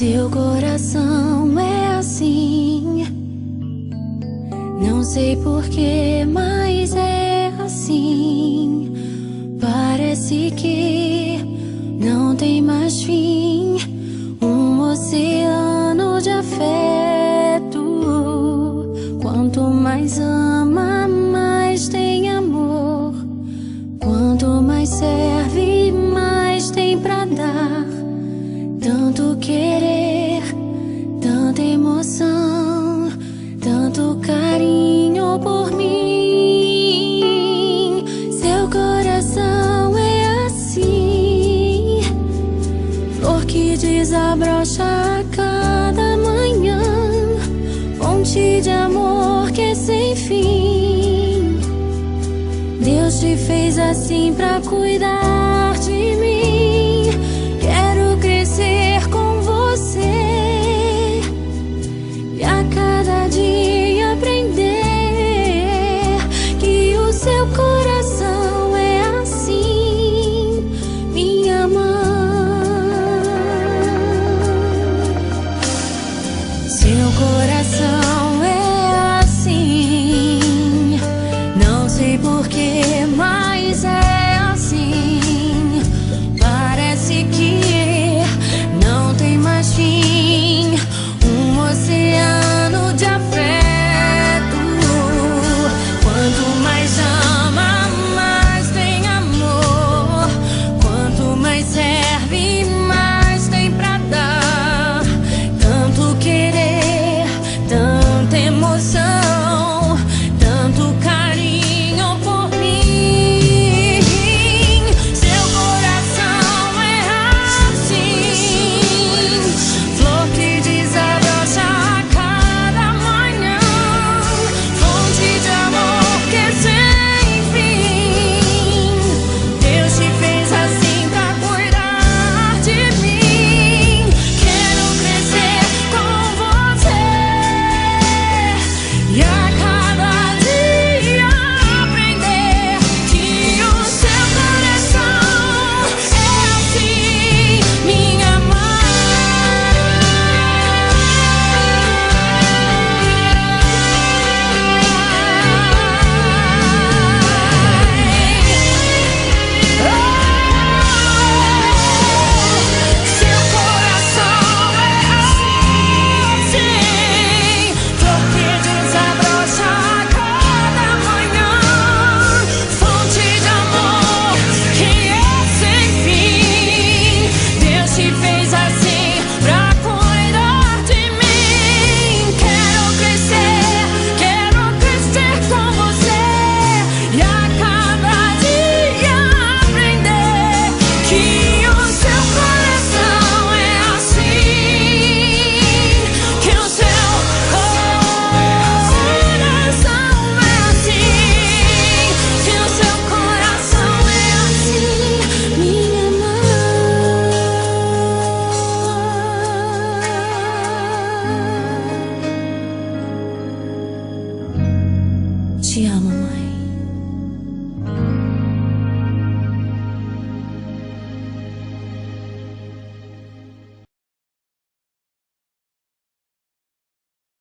Seu coração é assim, não sei porquê, mas é assim. Parece que não tem mais fim, um oceano de afeto. Quanto mais ama, mais tem amor. Quanto mais serve, mais tem pra dar. Tanto querer, tanta emoção, tanto carinho por mim. Seu coração é assim, flor que desabrocha a cada manhã, fonte de amor que é sem fim. Deus te fez assim pra cuidar